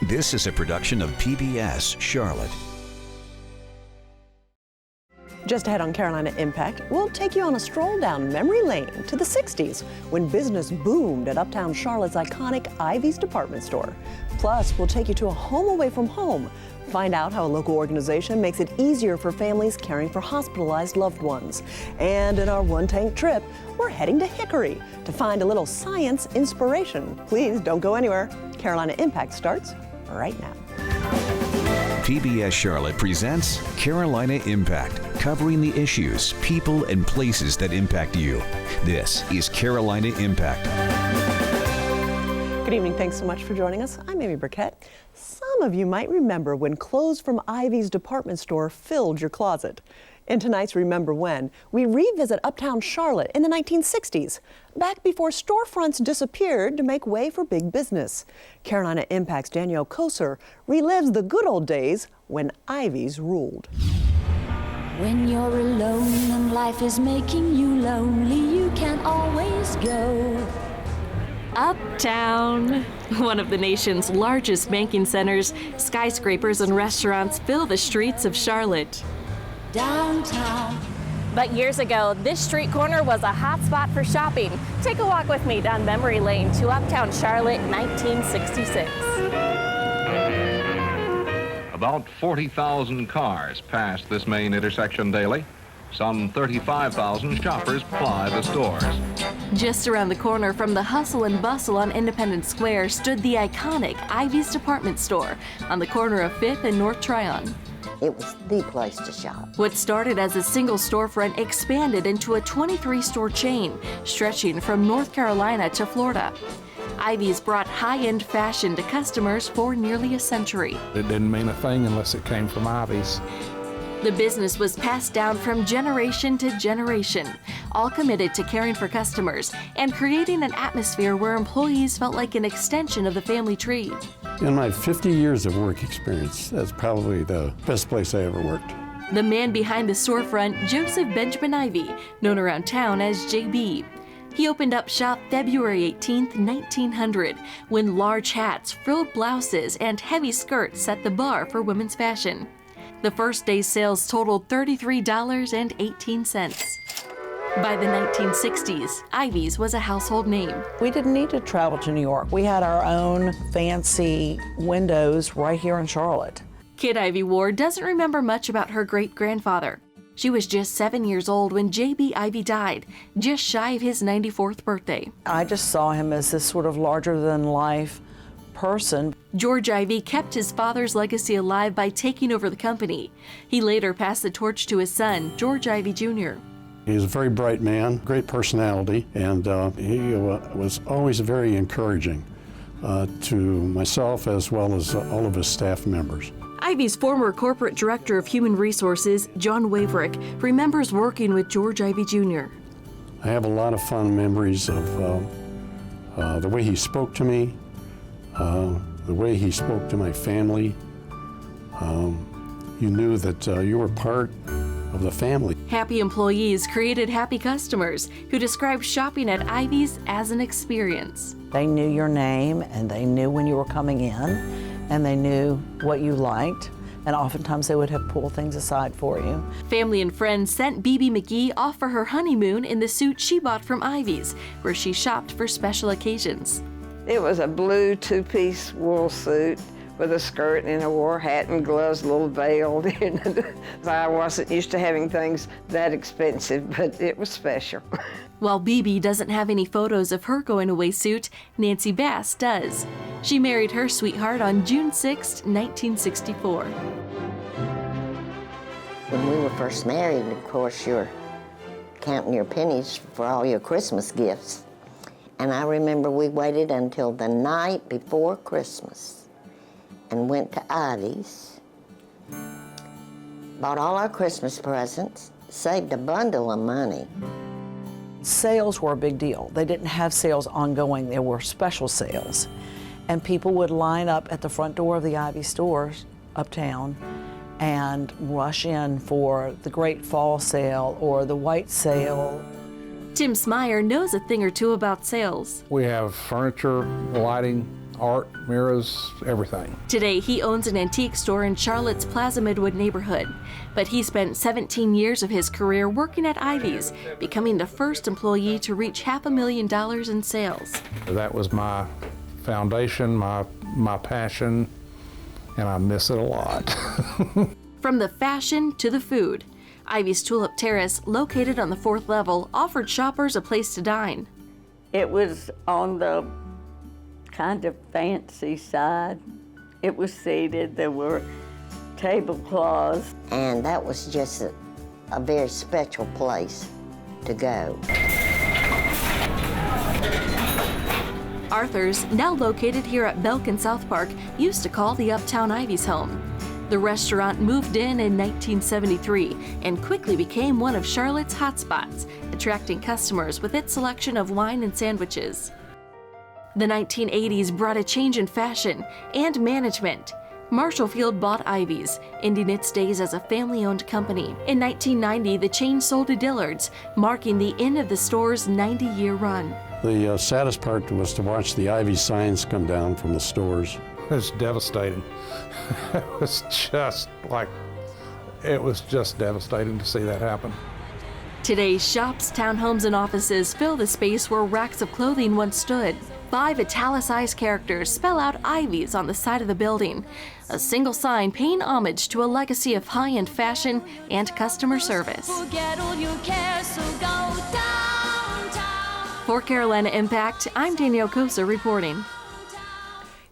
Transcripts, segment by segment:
This is a production of PBS Charlotte. Just ahead on Carolina Impact, we'll take you on a stroll down memory lane to the 60s when business boomed at uptown Charlotte's iconic Ivey's department store. Plus, we'll take you to a home away from home. Find out how a local organization makes it easier for families caring for hospitalized loved ones. And in our one-tank trip, we're heading to Hickory to find a little science inspiration. Please don't go anywhere. Carolina Impact starts right now. PBS Charlotte presents Carolina Impact, covering the issues, people, and places that impact you. This is Carolina Impact. Good evening. Thanks so much for joining us. I'm Amy Burkett. Some of you might remember when clothes from Ivey's department store filled your closet. In tonight's Remember When, we revisit uptown Charlotte in the 1960s, back before storefronts disappeared to make way for big business. Carolina Impact's Danielle Koser relives the good old days when Ivey's ruled. When you're alone and life is making you lonely, you can always go uptown. One of the nation's largest banking centers, skyscrapers and restaurants fill the streets of Charlotte. Downtown. But years ago, this street corner was a hot spot for shopping. Take a walk with me down memory lane to uptown Charlotte, 1966. About 40,000 cars pass this main intersection daily. Some 35,000 shoppers ply the stores. Just around the corner from the hustle and bustle on Independence Square stood the iconic Ivey's department store on the corner of 5th and North Tryon. It was the place to shop. What started as a single storefront expanded into a 23-store chain, stretching from North Carolina to Florida. Ivey's brought high-end fashion to customers for nearly a century. It didn't mean a thing unless it came from Ivey's. The business was passed down from generation to generation, all committed to caring for customers and creating an atmosphere where employees felt like an extension of the family tree. In my 50 years of work experience, that's probably the best place I ever worked. The man behind the storefront, Joseph Benjamin Ivey, known around town as JB. He opened up shop February 18, 1900, when large hats, frilled blouses, and heavy skirts set the bar for women's fashion. The first day's sales totaled $33.18. By the 1960s, Ivey's was a household name. We didn't need to travel to New York. We had our own fancy windows right here in Charlotte. Kid Ivey Ward doesn't remember much about her great-grandfather. She was just 7 years old when J.B. Ivey died, just shy of his 94th birthday. I just saw him as this sort of larger-than-life person. George Ivey kept his father's legacy alive by taking over the company. He later passed the torch to his son, George Ivey Jr. He was a very bright man, great personality, and he was always very encouraging to myself as well as all of his staff members. Ivey's former corporate director of human resources, John Waverick, remembers working with George Ivey Jr. I have a lot of fond memories of the way he spoke to me, the way he spoke to my family. You knew that you were part of the family. Happy employees created happy customers who described shopping at Ivey's as an experience. They knew your name, and they knew when you were coming in, and they knew what you liked, and oftentimes they would have pulled things aside for you. Family and friends sent BB McGee off for her honeymoon in the suit she bought from Ivey's, where she shopped for special occasions. It was a blue two-piece wool suit with a skirt, and I wore a hat and gloves, a little veiled. I wasn't used to having things that expensive, but it was special. While BB doesn't have any photos of her going-away suit, Nancy Bass does. She married her sweetheart on June 6, 1964. When we were first married, of course, you're counting your pennies for all your Christmas gifts. And I remember we waited until the night before Christmas and went to Ivey's, bought all our Christmas presents, saved a bundle of money. Sales were a big deal. They didn't have sales ongoing. There were special sales. And people would line up at the front door of the Ivey stores uptown and rush in for the great fall sale or the white sale. Tim Smyer knows a thing or two about sales. We have furniture, lighting, art, mirrors, everything. Today, he owns an antique store in Charlotte's Plaza Midwood neighborhood, but he spent 17 years of his career working at Ivey's, becoming the first employee to reach $500,000 in sales. That was my foundation, my passion, and I miss it a lot. From the fashion to the food, Ivey's Tulip Terrace, located on the 4th level, offered shoppers a place to dine. It was on the kind of fancy side. It was seated, there were tablecloths. And that was just a very special place to go. Arthur's, now located here at Belk in South Park, used to call the Uptown Ivey's home. The restaurant moved in 1973 and quickly became one of Charlotte's hotspots, attracting customers with its selection of wine and sandwiches. The 1980s brought a change in fashion and management. Marshall Field bought Ivey's, ending its days as a family-owned company. In 1990, the chain sold to Dillard's, marking the end of the store's 90-year run. The saddest part was to watch the Ivy signs come down from the stores. It was devastating. It was just devastating to see that happen. Today's shops, townhomes, and offices fill the space where racks of clothing once stood. 5 italicized characters spell out Ivey's on the side of the building, a single sign paying homage to a legacy of high-end fashion and customer service. Forget all your cares, so go downtown. For Carolina Impact, I'm Danielle Kosa reporting.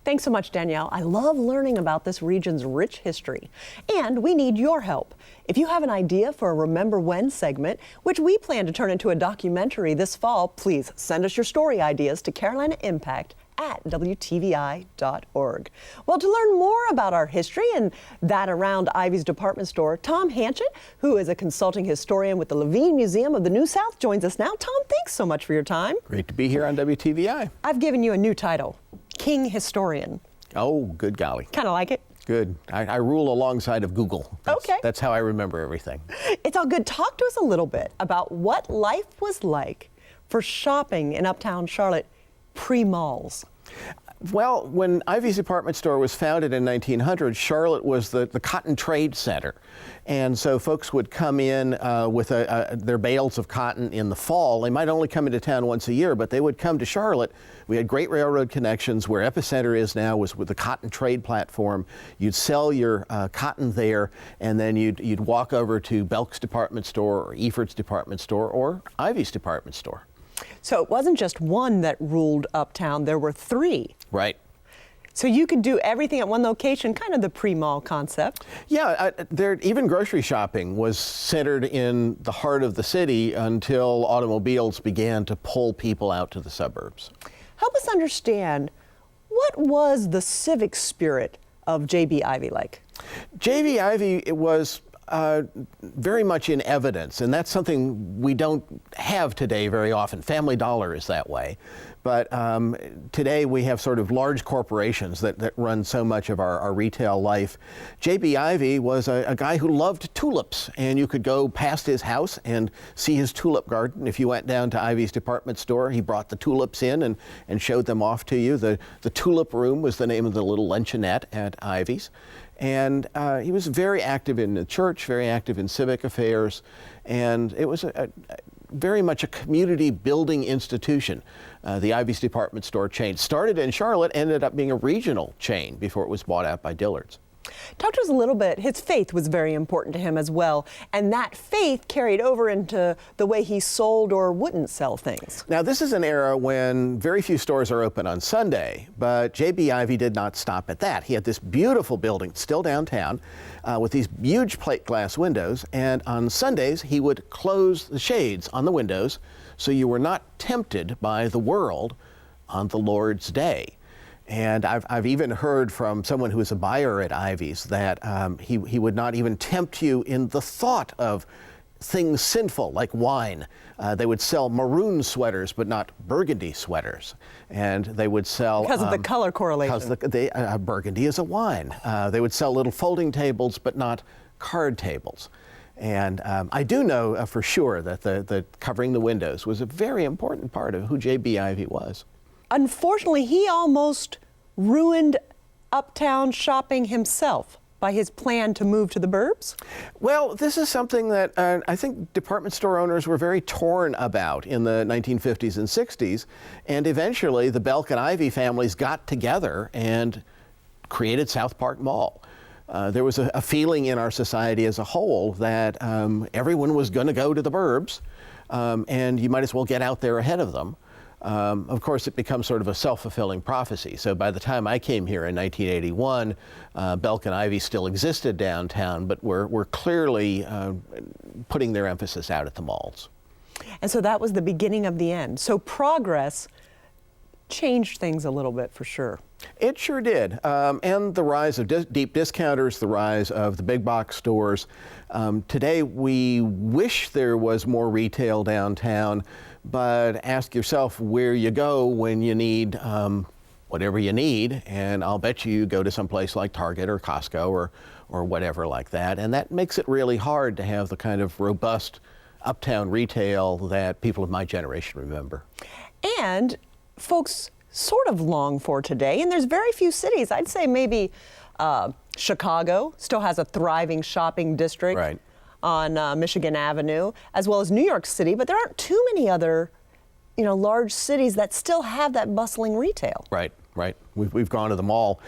Thanks so much, Danielle. I love learning about this region's rich history. And we need your help. If you have an idea for a Remember When segment, which we plan to turn into a documentary this fall, please send us your story ideas to carolinaImpact@WTVI.org. Well, to learn more about our history and that around Ivey's department store, Tom Hanchett, who is a consulting historian with the Levine Museum of the New South, joins us now. Tom, thanks so much for your time. Great to be here on WTVI. I've given you a new title, King Historian. Oh, good golly. Kind of like it? Good. I rule alongside of Google. That's how I remember everything. It's all good. Talk to us a little bit about what life was like for shopping in uptown Charlotte pre-malls. Well, when Ivey's department store was founded in 1900, Charlotte was the cotton trade center. And so folks would come in with their bales of cotton in the fall. They might only come into town once a year, but they would come to Charlotte. We had great railroad connections. Where Epicenter is now was with the cotton trade platform. You'd sell your cotton there, and then you'd walk over to Belk's department store or Effort's department store or Ivey's department store. So it wasn't just one that ruled uptown, there were 3. Right. So you could do everything at one location, kind of the pre-mall concept. Yeah, even grocery shopping was centered in the heart of the city until automobiles began to pull people out to the suburbs. Help us understand, what was the civic spirit of J.B. Ivey like? J.B. Ivey was very much in evidence, and that's something we don't have today very often. Family Dollar is that way. But today we have sort of large corporations that run so much of our retail life. J.B. Ivey was a guy who loved tulips, and you could go past his house and see his tulip garden. If you went down to Ivey's department store, he brought the tulips in and showed them off to you. The Tulip Room was the name of the little luncheonette at Ivey's. And he was very active in the church, very active in civic affairs, and it was very much a community building institution. The Ivey's department store chain started in Charlotte, ended up being a regional chain before it was bought out by Dillard's. Talk to us a little bit. His faith was very important to him as well, and that faith carried over into the way he sold or wouldn't sell things. Now, this is an era when very few stores are open on Sunday, but J.B. Ivey did not stop at that. He had this beautiful building still downtown with these huge plate glass windows, and on Sundays he would close the shades on the windows so you were not tempted by the world on the Lord's day. And I've even heard from someone who was a buyer at Ivey's that he would not even tempt you in the thought of things sinful like wine. They would sell maroon sweaters, but not burgundy sweaters. And they would sell... Because of the color correlation. Because burgundy is a wine. They would sell little folding tables, but not card tables. And I do know for sure that the covering the windows was a very important part of who J.B. Ivey was. Unfortunately, he almost ruined uptown shopping himself by his plan to move to the burbs? Well, this is something that I think department store owners were very torn about in the 1950s and 60s, and eventually the Belk and Ivey families got together and created South Park Mall. There was a feeling in our society as a whole that everyone was going to go to the burbs, and you might as well get out there ahead of them. Of course, it becomes sort of a self-fulfilling prophecy. So by the time I came here in 1981, Belk and Ivey still existed downtown, but were clearly putting their emphasis out at the malls. And so that was the beginning of the end. So progress changed things a little bit for sure. It sure did. And the rise of deep discounters, the rise of the big box stores. Today, we wish there was more retail downtown, but ask yourself where you go when you need whatever you need, and I'll bet you go to some place like Target or Costco or whatever like that. And that makes it really hard to have the kind of robust uptown retail that people of my generation remember. And folks sort of long for today, and there's very few cities. I'd say maybe Chicago still has a thriving shopping district right on Michigan Avenue, as well as New York City, but there aren't too many other, large cities that still have that bustling retail. Right. We've gone to the mall.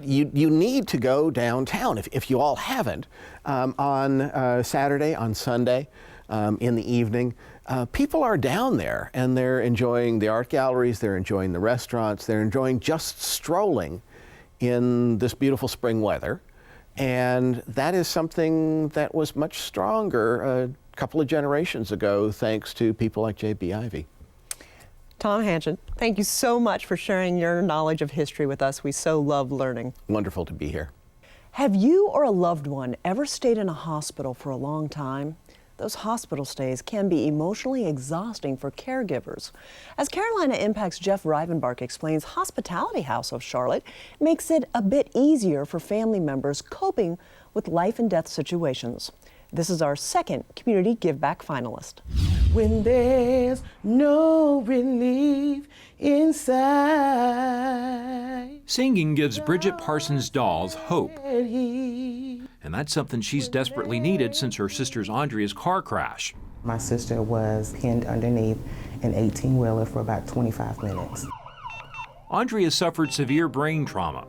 You need to go downtown if you all haven't on Saturday, on Sunday, in the evening. People are down there and they're enjoying the art galleries, they're enjoying the restaurants, they're enjoying just strolling in this beautiful spring weather. And that is something that was much stronger a couple of generations ago thanks to people like J.B. Ivey. Tom Hanchett, thank you so much for sharing your knowledge of history with us. We so love learning. Wonderful to be here. Have you or a loved one ever stayed in a hospital for a long time? Those hospital stays can be emotionally exhausting for caregivers. As Carolina Impact's Jeff Rivenbark explains, Hospitality House of Charlotte makes it a bit easier for family members coping with life and death situations. This is our second Community Give Back finalist. When there's no relief inside. Singing gives Bridget Parsons' dolls hope. And that's something she's desperately needed since her sister's Andrea's car crash. My sister was pinned underneath an 18-wheeler for about 25 minutes. Andrea suffered severe brain trauma.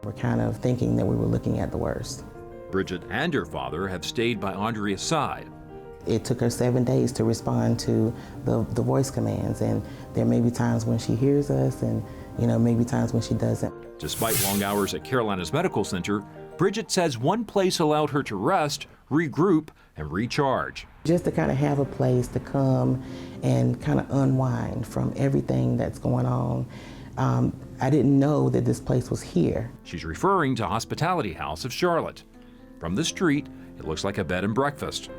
We're kind of thinking that we were looking at the worst. Bridget and her father have stayed by Andrea's side. It took her 7 days to respond to the voice commands, and there may be times when she hears us and, maybe times when she doesn't. Despite long hours at Carolina's Medical Center, Bridget says one place allowed her to rest, regroup, and recharge. Just to kind of have a place to come and kind of unwind from everything that's going on. I didn't know that this place was here. She's referring to Hospitality House of Charlotte. From the street, it looks like a bed and breakfast.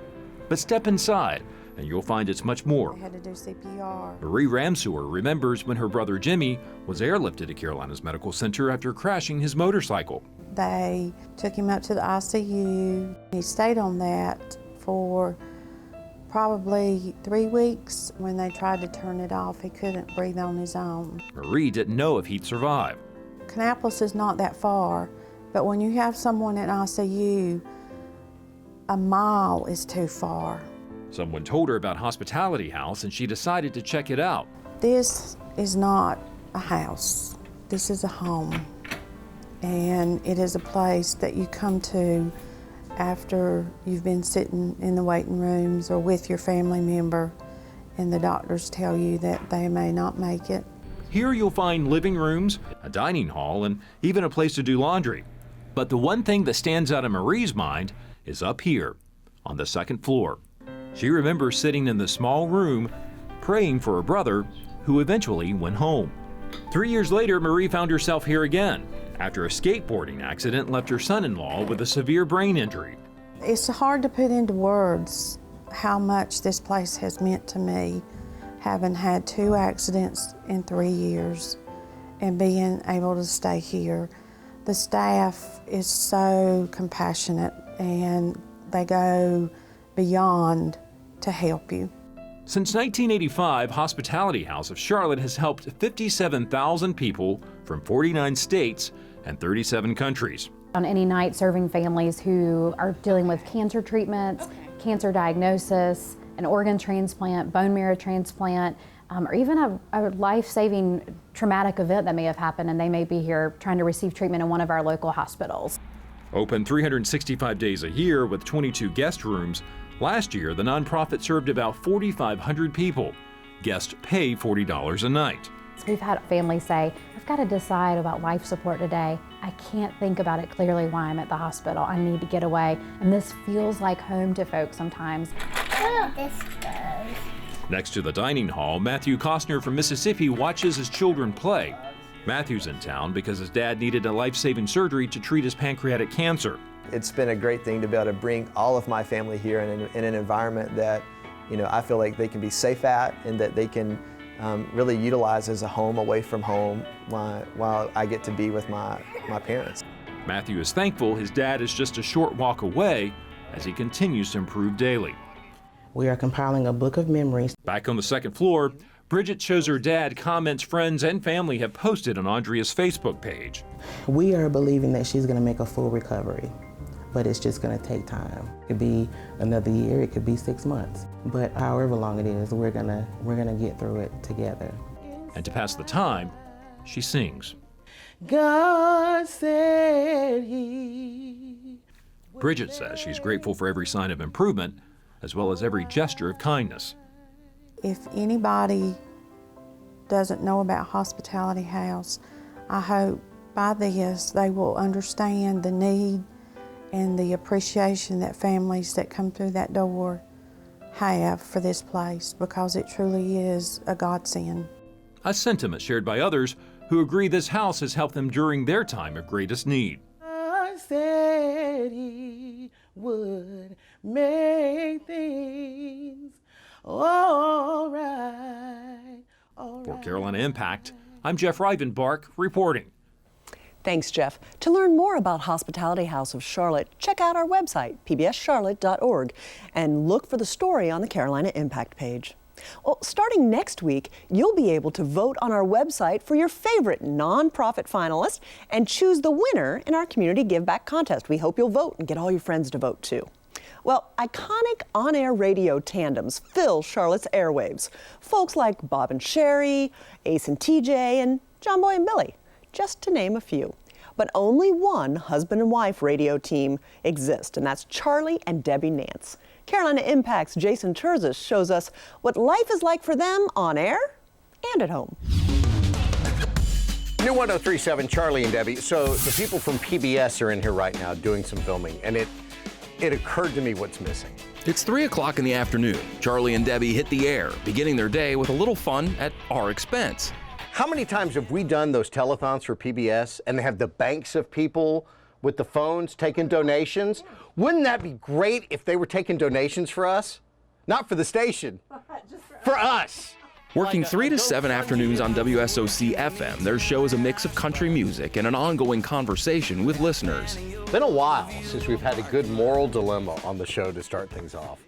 But step inside, and you'll find it's much more. I had to do CPR. Marie Ramsewer remembers when her brother Jimmy was airlifted to Carolina's Medical Center after crashing his motorcycle. They took him up to the ICU. He stayed on that for probably 3 weeks. When they tried to turn it off, he couldn't breathe on his own. Marie didn't know if he'd survive. Kannapolis is not that far, but when you have someone in ICU, a mile is too far. Someone told her about Hospitality House and she decided to check it out. This is not a house. This is a home. And it is a place that you come to after you've been sitting in the waiting rooms or with your family member and the doctors tell you that they may not make it. Here you'll find living rooms, a dining hall, and even a place to do laundry. But the one thing that stands out in Marie's mind is up here on the second floor. She remembers sitting in the small room praying for her brother, who eventually went home. 3 years later, Marie found herself here again after a skateboarding accident left her son-in-law with a severe brain injury. It's hard to put into words how much this place has meant to me, having had 2 accidents in 3 years and being able to stay here. The staff is so compassionate and they go beyond to help you. Since 1985, Hospitality House of Charlotte has helped 57,000 people from 49 states and 37 countries. On any night, serving families who are dealing with cancer treatments, cancer diagnosis, an organ transplant, bone marrow transplant, or even a life-saving traumatic event that may have happened, and they may be here trying to receive treatment in one of our local hospitals. Open 365 days a year with 22 guest rooms, last year the nonprofit served about 4,500 people. Guests pay $40 a night. We've had families say, I've got to decide about life support today. I can't think about it clearly while I'm at the hospital. I need to get away. And this feels like home to folks sometimes. This goes. Next to the dining hall, Matthew Costner from Mississippi watches his children play. Matthew's in town because his dad needed a life-saving surgery to treat his pancreatic cancer. It's been a great thing to be able to bring all of my family here in an environment that, I feel like they can be safe at and that they can really utilize as a home away from home while I get to be with my parents. Matthew is thankful his dad is just a short walk away as he continues to improve daily. We are compiling a book of memories. Back on the second floor, Bridget shows her dad comments friends and family have posted on Andrea's Facebook page. We are believing that she's going to make a full recovery, but it's just going to take time. It could be another year, it could be 6 months, but however long it is, we're gonna get through it together. And to pass the time, she sings. God said he. Bridget says she's grateful for every sign of improvement, as well as every gesture of kindness. If anybody doesn't know about Hospitality House, I hope by this they will understand the need and the appreciation that families that come through that door have for this place, because it truly is a godsend. A sentiment shared by others who agree this house has helped them during their time of greatest need. God said he would make things all right. For Carolina Impact, I'm Jeff Rivenbark reporting. Thanks, Jeff. To learn more about Hospitality House of Charlotte, check out our website, pbscharlotte.org, and look for the story on the Carolina Impact page. Well, starting next week, you'll be able to vote on our website for your favorite nonprofit finalist and choose the winner in our Community Give Back contest. We hope you'll vote and get all your friends to vote too. Well, iconic on-air radio tandems fill Charlotte's airwaves. Folks like Bob and Sherry, Ace and TJ, and John Boy and Billy, just to name a few. But only one husband and wife radio team exists, and that's Charlie and Debbie Nance. Carolina Impact's Jason Terzis shows us what life is like for them on air and at home. New 103.7, Charlie and Debbie. So the people from PBS are in here right now doing some filming, and it occurred to me what's missing. It's 3 o'clock in the afternoon. Charlie and Debbie hit the air, beginning their day with a little fun at our expense. How many times have we done those telethons for PBS and they have the banks of people with the phones taking donations? Wouldn't that be great if they were taking donations for us? Not for the station, for us. Working 3 to 7 afternoons on WSOC FM, their show is a mix of country music and an ongoing conversation with listeners. Been a while since we've had a good moral dilemma on the show to start things off.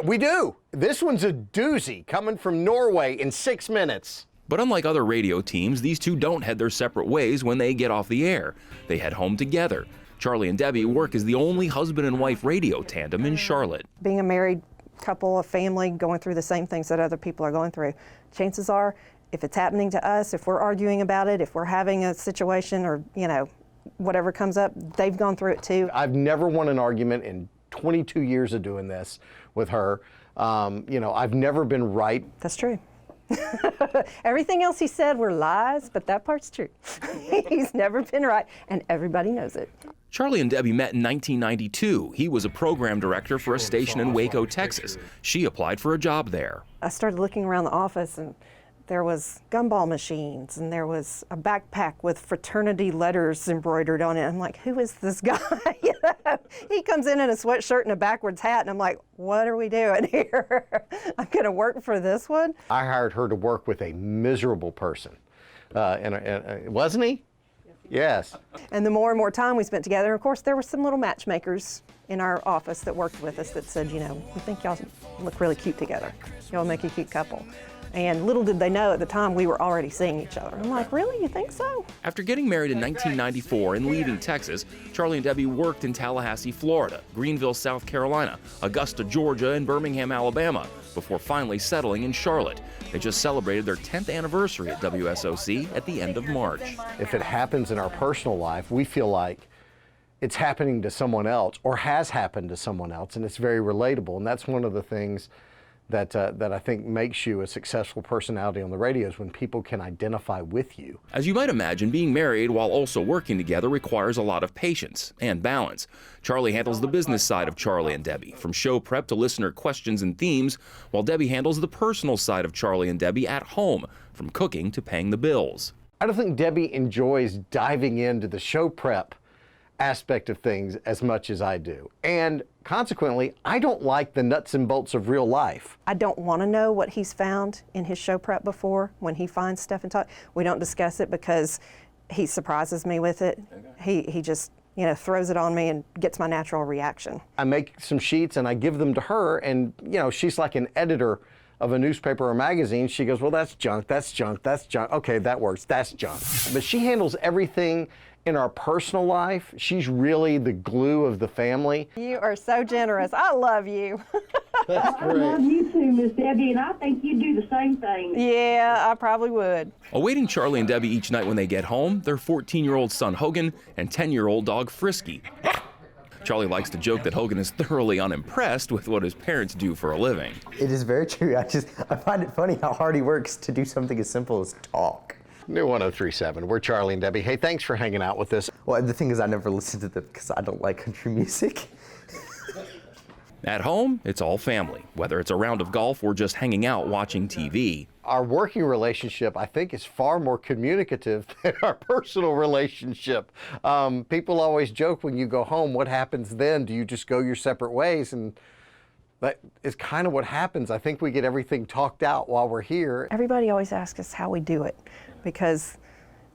We do. This one's a doozy, coming from Norway in 6 minutes. But unlike other radio teams, these two don't head their separate ways when they get off the air. They head home together. Charlie and Debbie work as the only husband and wife radio tandem in Charlotte. Being a married couple, a family, going through the same things that other people are going through, chances are, if it's happening to us, if we're arguing about it, if we're having a situation or, whatever comes up, they've gone through it too. I've never won an argument in 22 years of doing this with her. I've never been right. That's true. Everything else he said were lies, but that part's true. He's never been right, and everybody knows it. Charlie and Debbie met in 1992. He was a program director for a station in Waco, Texas. She applied for a job there. I started looking around the office, and there was gumball machines, and there was a backpack with fraternity letters embroidered on it. I'm like, who is this guy? He comes in a sweatshirt and a backwards hat, and I'm like, what are we doing here? I'm going to work for this one? I hired her to work with a miserable person. Wasn't he? Yes. And the more and more time we spent together, of course, there were some little matchmakers in our office that worked with us that said, you know, we think y'all look really cute together. Y'all make a cute couple. And little did they know at the time we were already seeing each other. I'm like, really? You think so? After getting married in 1994 and leaving Texas, Charlie and Debbie worked in Tallahassee, Florida, Greenville, South Carolina, Augusta, Georgia, and Birmingham, Alabama, before finally settling in Charlotte. They just celebrated their 10th anniversary at WSOC at the end of March. If it happens in our personal life, we feel like it's happening to someone else or has happened to someone else, and it's very relatable. And that's one of the things that I think makes you a successful personality on the radio, is when people can identify with you. As you might imagine, being married while also working together requires a lot of patience and balance. Charlie handles the business side of Charlie and Debbie, from show prep to listener questions and themes, while Debbie handles the personal side of Charlie and Debbie at home, from cooking to paying the bills. I don't think Debbie enjoys diving into the show prep aspect of things as much as I do. And consequently, I don't like the nuts and bolts of real life. I don't want to know what he's found in his show prep before when he finds stuff and talk. We don't discuss it because he surprises me with it. He just, you know, throws it on me and gets my natural reaction. I make some sheets and I give them to her, and you know, she's like an editor of a newspaper or magazine. She goes, well, that's junk, that's junk, that's junk. Okay, that works, that's junk. But she handles everything in our personal life. She's really the glue of the family. You are so generous. I love you. That's great. I love you too, Miss Debbie, and I think you do the same thing. Yeah, I probably would. Awaiting Charlie and Debbie each night when they get home, their 14-year-old son Hogan and 10-year-old dog Frisky. Charlie likes to joke that Hogan is thoroughly unimpressed with what his parents do for a living. It is very true. I find it funny how hard he works to do something as simple as talk. New 103.7, we're Charlie and Debbie. Hey, thanks for hanging out with us. Well, the thing is, I never listen to them because I don't like country music. At home, it's all family, whether it's a round of golf or just hanging out watching TV. Our working relationship, I think, is far more communicative than our personal relationship. People always joke when you go home, what happens then? Do you just go your separate ways? And that is kind of what happens. I think we get everything talked out while we're here. Everybody always asks us how we do it, because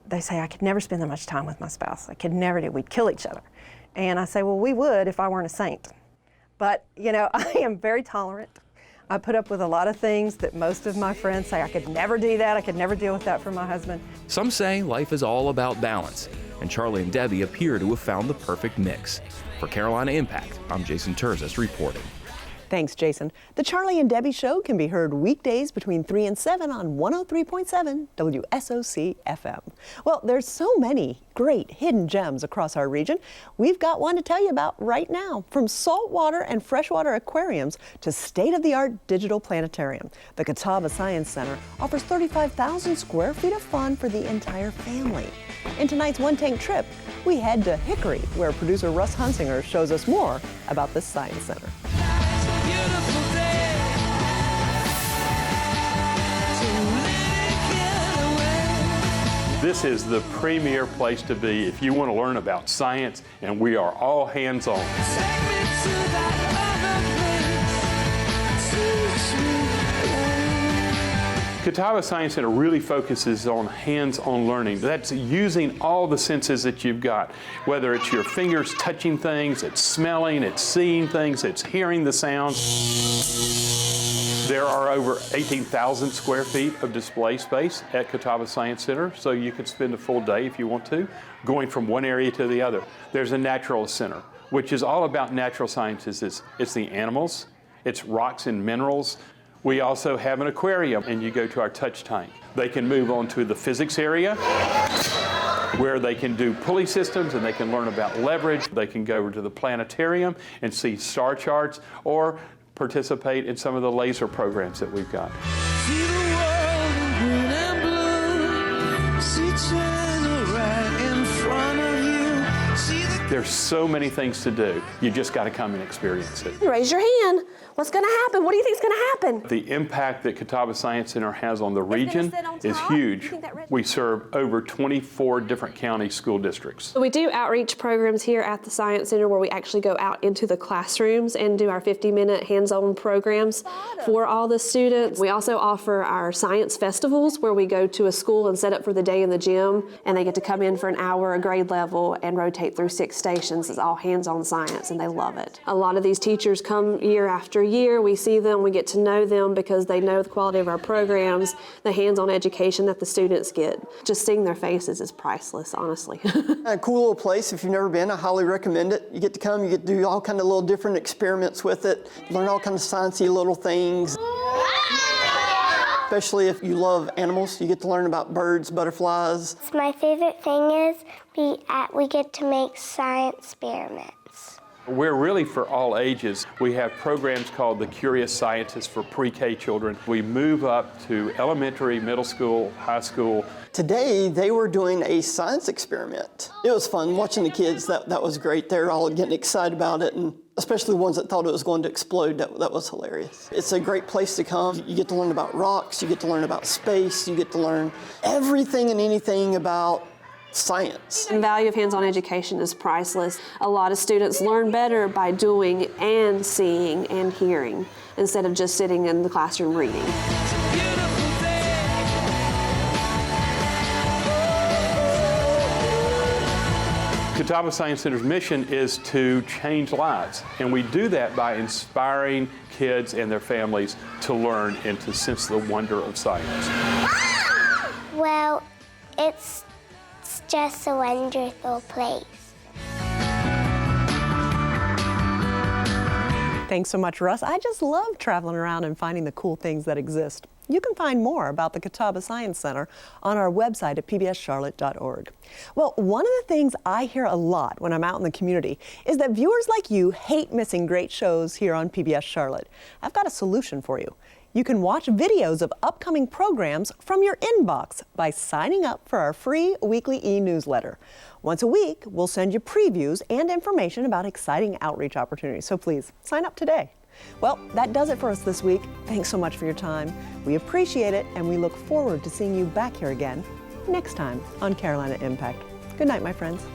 they say, I could never spend that much time with my spouse. I could never do. We'd kill each other. And I say, well, we would if I weren't a saint. But, you know, I am very tolerant. I put up with a lot of things that most of my friends say, I could never do that. I could never deal with that from my husband. Some say life is all about balance, and Charlie and Debbie appear to have found the perfect mix. For Carolina Impact, I'm Jason Terzis reporting. Thanks, Jason. The Charlie and Debbie Show can be heard weekdays between 3 and 7 on 103.7 WSOC FM. Well, there's so many great hidden gems across our region. We've got one to tell you about right now. From saltwater and freshwater aquariums to state-of-the-art digital planetarium, the Catawba Science Center offers 35,000 square feet of fun for the entire family. In tonight's One Tank Trip, we head to Hickory, where producer Russ Hunsinger shows us more about this science center. This is the premier place to be if you want to learn about science, and we are all hands-on. Catawba Science Center really focuses on hands-on learning. That's using all the senses that you've got, whether it's your fingers touching things, it's smelling, it's seeing things, it's hearing the sounds. There are over 18,000 square feet of display space at Catawba Science Center, so you can spend a full day if you want to, going from one area to the other. There's a naturalist center, which is all about natural sciences. It's the animals, it's rocks and minerals. We also have an aquarium, and you go to our touch tank. They can move on to the physics area, where they can do pulley systems and they can learn about leverage. They can go over to the planetarium and see star charts, or participate in some of the laser programs that we've got. See the world in green and blue. See China right in front of you. See the... There's so many things to do. You just got to come and experience it. Raise your hand. What's going to happen? What do you think is going to happen? The impact that Catawba Science Center has on the region is huge. We serve over 24 different county school districts. We do outreach programs here at the Science Center where we actually go out into the classrooms and do our 50-minute hands-on programs for all the students. We also offer our science festivals where we go to a school and set up for the day in the gym, and they get to come in for an hour, a grade level, and rotate through 6 stations is all hands-on science, and they love it. A lot of these teachers come year after year. We see them, we get to know them because they know the quality of our programs, the hands-on education that the students get. Just seeing their faces is priceless, honestly. A cool little place. If you've never been, I highly recommend it. You get to come, you get to do all kind of little different experiments with it, learn all kinds of sciencey little things. Especially if you love animals, you get to learn about birds, butterflies. My favorite thing is we get to make science experiments. We're really for all ages. We have programs called the Curious Scientists for pre-K children. We move up to elementary, middle school, high school. Today, they were doing a science experiment. It was fun watching the kids. That was great. They're all getting excited about it, and especially the ones that thought it was going to explode. That was hilarious. It's a great place to come. You get to learn about rocks, you get to learn about space, you get to learn everything and anything about science. The value of hands-on education is priceless. A lot of students learn better by doing and seeing and hearing instead of just sitting in the classroom reading. Catawba Science Center's mission is to change lives, and we do that by inspiring kids and their families to learn and to sense the wonder of science. Well, it's just a wonderful place. Thanks so much, Russ. I just love traveling around and finding the cool things that exist. You can find more about the Catawba Science Center on our website at pbscharlotte.org. Well, one of the things I hear a lot when I'm out in the community is that viewers like you hate missing great shows here on PBS Charlotte. I've got a solution for you. You can watch videos of upcoming programs from your inbox by signing up for our free weekly e-newsletter. Once a week, we'll send you previews and information about exciting outreach opportunities, so please sign up today. Well, that does it for us this week. Thanks so much for your time. We appreciate it, and we look forward to seeing you back here again next time on Carolina Impact. Good night, my friends.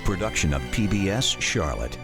Production of PBS Charlotte.